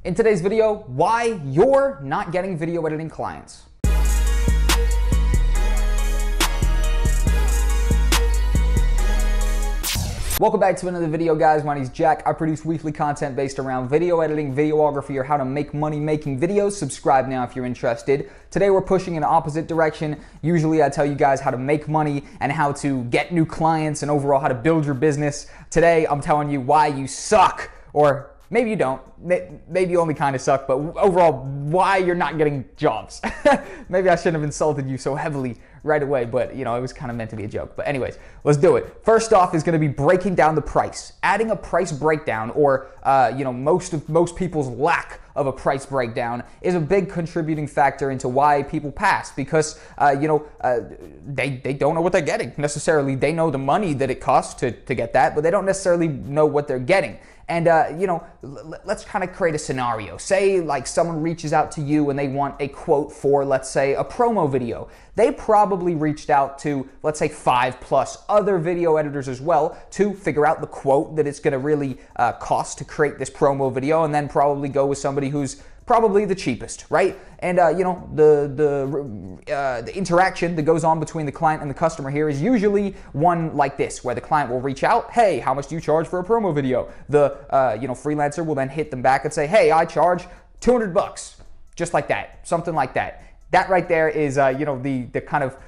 In today's video, why you're not getting video editing clients. Welcome back to another video, guys. My name is Jack. I produce weekly content based around video editing, videography, or how to make money making videos. Subscribe now if you're interested. Today we're pushing in the opposite direction. Usually I tell you guys how to make money and how to get new clients and overall how to build your business. Today I'm telling you why you suck, or maybe you don't. Maybe you only kind of suck, but overall, why you're not getting jobs. Maybe I shouldn't have insulted you so heavily right away, but you know, it was kind of meant to be a joke. But anyways, let's do it. First off is going to be breaking down the price. Adding a price breakdown, or most people's lack of a price breakdown, is a big contributing factor into why people pass, because they don't know what they're getting necessarily. They know the money that it costs to get that, but they don't necessarily know what they're getting. And let's kind of create a scenario. Say like someone reaches out to you and they want a quote for, let's say, a promo video. They probably reached out to, let's say, 5+ other video editors as well to figure out the quote that it's going to really cost to create this promo video, and then probably go with somebody who's probably the cheapest, right? And the interaction that goes on between the client and the customer here is usually one like this, where the client will reach out, hey, how much do you charge for a promo video? The freelancer will then hit them back and say, hey, I charge $200, just like that, something like that. That right there is the kind of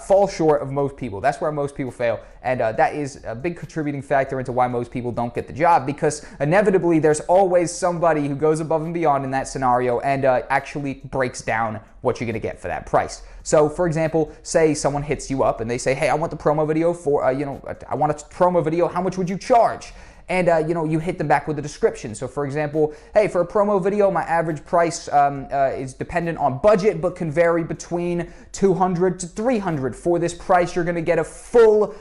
fall short of most people. That's where most people fail, and that is a big contributing factor into why most people don't get the job, because inevitably there's always somebody who goes above and beyond in that scenario and actually breaks down what you're going to get for that price. So for example, say someone hits you up and they say, hey, I want the promo video for, I want a promo video, how much would you charge? And you hit them back with a description. So for example, hey, for a promo video, my average price is dependent on budget, but can vary between $200 to $300. For this price, you're gonna get a full,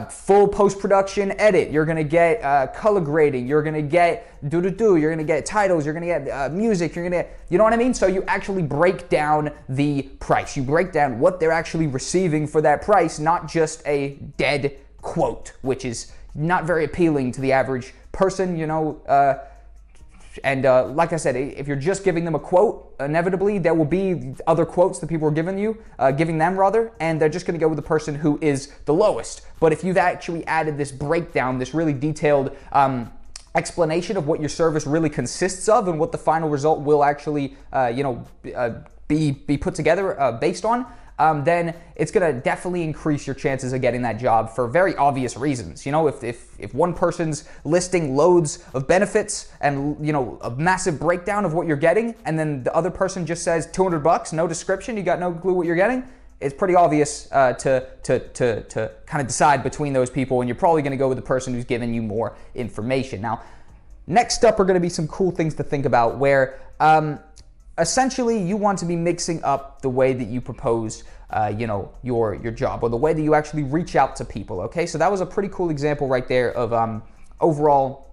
full post-production edit. You're gonna get color grading. You're gonna get you're gonna get titles. You're gonna get music. You're gonna get, you know what I mean? So you actually break down the price. You break down what they're actually receiving for that price, not just a dead quote, which is not very appealing to the average person, like I said, if you're just giving them a quote, inevitably there will be other quotes that people are giving them, and they're just going to go with the person who is the lowest. But if you've actually added this breakdown, this really detailed explanation of what your service really consists of and what the final result will actually be put together based on, then it's going to definitely increase your chances of getting that job for very obvious reasons. If one person's listing loads of benefits and a massive breakdown of what you're getting, and then the other person just says $200, no description, you got no clue what you're getting, it's pretty obvious to kind of decide between those people, and you're probably going to go with the person who's giving you more information. Now, next up are going to be some cool things to think about, where essentially you want to be mixing up the way that you propose your job, or the way that you actually reach out to people. Okay, so that was a pretty cool example right there of overall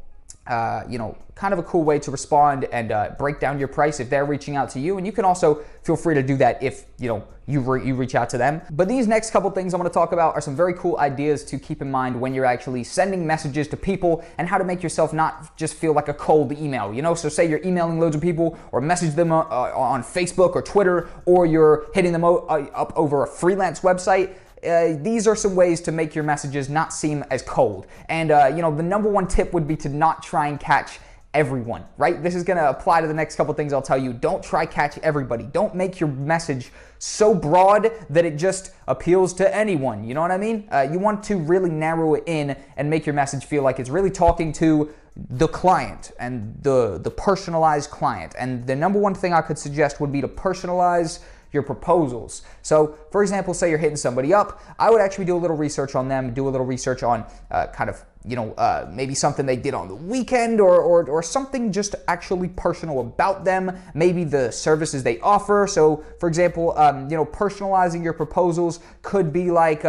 kind of a cool way to respond and break down your price if they're reaching out to you. And you can also feel free to do that if you reach out to them. But these next couple things I'm going to talk about are some very cool ideas to keep in mind when you're actually sending messages to people, and how to make yourself not just feel like a cold email. So say you're emailing loads of people, or message them on Facebook or Twitter, or you're hitting them up over a freelance website. These are some ways to make your messages not seem as cold. And the number one tip would be to not try and catch everyone, right? This is going to apply to the next couple things I'll tell you. Don't try catch everybody. Don't make your message so broad that it just appeals to anyone. You know what I mean? You want to really narrow it in and make your message feel like it's really talking to the client and the personalized client. And the number one thing I could suggest would be to personalize your proposals. So for example, say you're hitting somebody up, I would actually do a little research on them, do a little research on maybe something they did on the weekend, or something just actually personal about them, maybe the services they offer. So for example, personalizing your proposals could be like,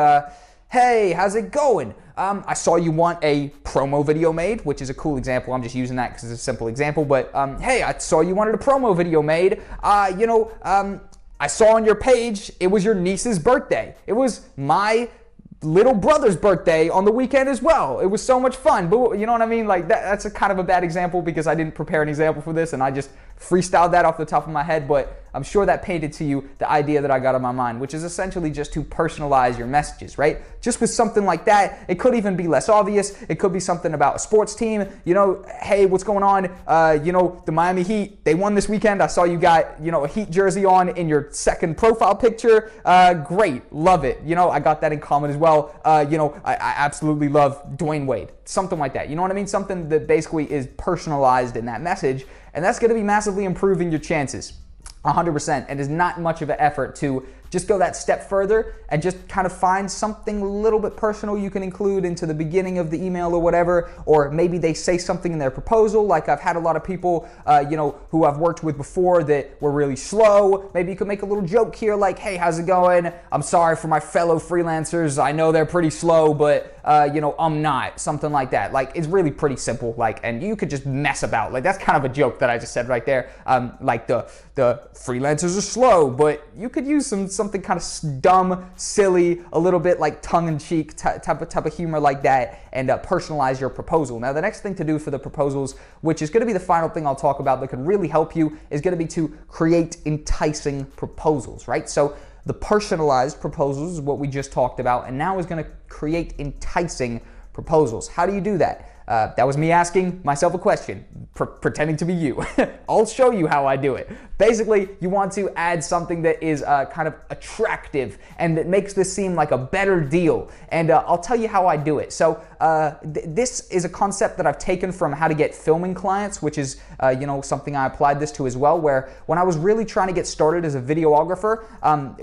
hey, how's it going? I saw you want a promo video made, which is a cool example. I'm just using that because it's a simple example. But hey, I saw you wanted a promo video made. I saw on your page it was your niece's birthday. It was my little brother's birthday on the weekend as well. It was so much fun. But you know what I mean? Like that's a kind of a bad example because I didn't prepare an example for this and I just freestyled that off the top of my head. But I'm sure that painted to you the idea that I got in my mind, which is essentially just to personalize your messages, right? Just with something like that, it could even be less obvious. It could be something about a sports team. You know, hey, what's going on? You know, the Miami Heat, they won this weekend. I saw you got, you know, a Heat jersey on in your second profile picture. Great, love it. You know, I got that in common as well. You know, I absolutely love Dwayne Wade. Something like that. You know what I mean? Something that basically is personalized in that message. And that's going to be massively improving your chances. 100%, and is not much of an effort to just go that step further and just kind of find something a little bit personal you can include into the beginning of the email or whatever, or maybe they say something in their proposal. Like I've had a lot of people, you know, who I've worked with before that were really slow. Maybe you could make a little joke here like, hey, how's it going? I'm sorry for my fellow freelancers. I know they're pretty slow, but you know, I'm not. Something like that. Like it's really pretty simple. Like, and you could just mess about. Like that's kind of a joke that I just said right there. Like the freelancers are slow, but you could use something kind of dumb, silly, a little bit like tongue-in-cheek type of humor like that, and personalize your proposal. Now, the next thing to do for the proposals, which is going to be the final thing I'll talk about that could really help you, is going to be to create enticing proposals, right? So the personalized proposals is what we just talked about, and now is going to create enticing proposals. How do you do that? That was me asking myself a question, pretending to be you. I'll show you how I do it. Basically, you want to add something that is kind of attractive and that makes this seem like a better deal. And I'll tell you how I do it. So this is a concept that I've taken from How to Get Filming Clients, which is you know, something I applied this to as well, where when I was really trying to get started as a videographer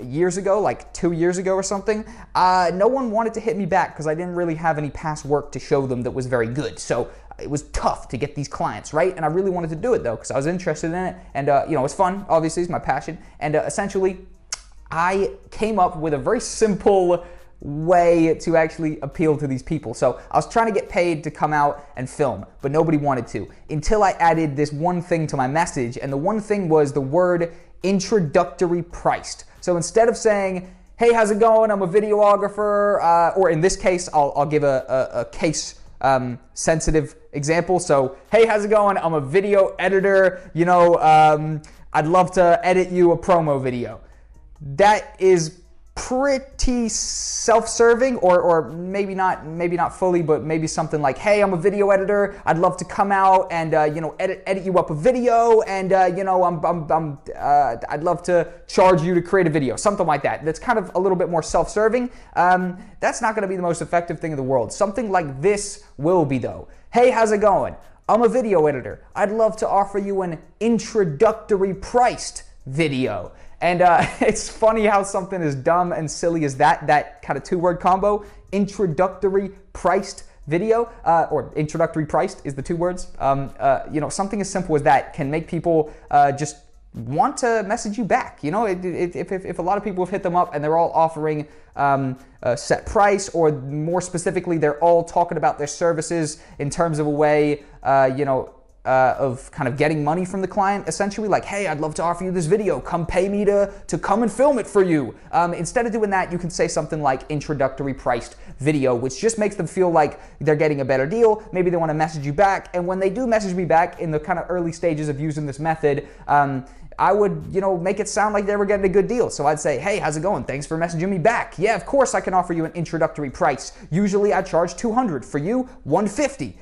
years ago, like 2 years ago or something, no one wanted to hit me back because I didn't really have any past work to show them that was very good. So it was tough to get these clients, right? And I really wanted to do it though because I was interested in it, and you know, it's fun. Obviously, it's my passion. And essentially, I came up with a very simple way to actually appeal to these people. So I was trying to get paid to come out and film, but nobody wanted to until I added this one thing to my message, and the one thing was the word introductory priced. So instead of saying, hey, how's it going? I'm a videographer, or in this case, I'll give a case sensitive example. So, hey, how's it going? I'm a video editor. You know, I'd love to edit you a promo video. That is pretty self-serving, or maybe not fully, but maybe something like, hey, I'm a video editor. I'd love to come out and you know, edit you up a video, and you know, I'd love to charge you to create a video, something like that. That's kind of a little bit more self-serving. That's not going to be the most effective thing in the world. Something like this will be though. Hey, how's it going? I'm a video editor. I'd love to offer you an introductory priced video. And it's funny how something as dumb and silly as that kind of two-word combo, introductory priced video, or introductory priced is the two words. You know, something as simple as that can make people just want to message you back. You know, if a lot of people have hit them up and they're all offering a set price, or more specifically, they're all talking about their services in terms of a way, you know, of kind of getting money from the client, essentially, like, hey, I'd love to offer you this video, come pay me to come and film it for you. Instead of doing that, you can say something like introductory priced video, which just makes them feel like they're getting a better deal. Maybe they want to message you back, and when they do message me back in the kind of early stages of using this method, I would, you know, make it sound like they were getting a good deal. So I'd say, hey, how's it going? Thanks for messaging me back. Yeah, of course I can offer you an introductory price. Usually I charge $200. For you, $150.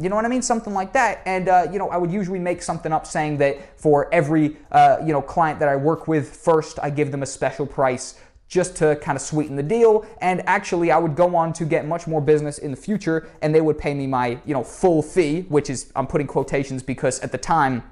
You know what I mean? Something like that. And, you know, I would usually make something up saying that for every, you know, client that I work with, first I give them a special price just to kind of sweeten the deal. And actually I would go on to get much more business in the future, and they would pay me my, you know, full fee, which is, I'm putting quotations because at the time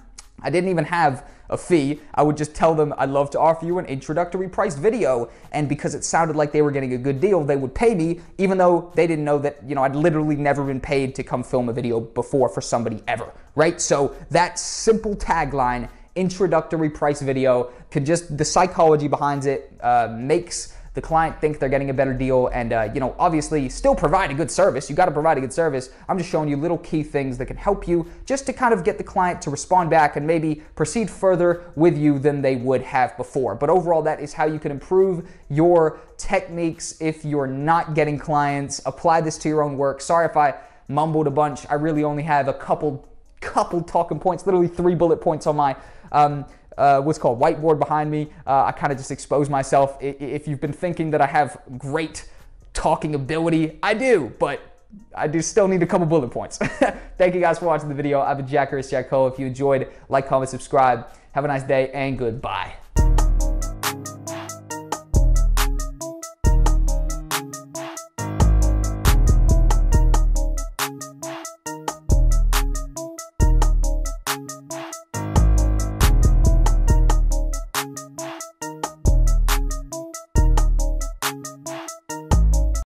I didn't even have a fee. I would just tell them I'd love to offer you an introductory priced video, and because it sounded like they were getting a good deal, they would pay me, even though they didn't know that, you know, I'd literally never been paid to come film a video before for somebody ever, right? So that simple tagline, introductory price video, can just, the psychology behind it makes the client think they're getting a better deal, and obviously still provide a good service. You got to provide a good service. I'm just showing you little key things that can help you just to kind of get the client to respond back and maybe proceed further with you than they would have before. But overall, that is how you can improve your techniques if you're not getting clients. Apply this to your own work. Sorry if I mumbled a bunch. I really only have a couple talking points, literally 3 bullet points on my what's called whiteboard behind me. I kind of just exposed myself. If you've been thinking that I have great talking ability, I do, but I do still need a couple bullet points. Thank you guys for watching the video. I've been ItsJackCole. If you enjoyed, like, comment, subscribe. Have a nice day and goodbye.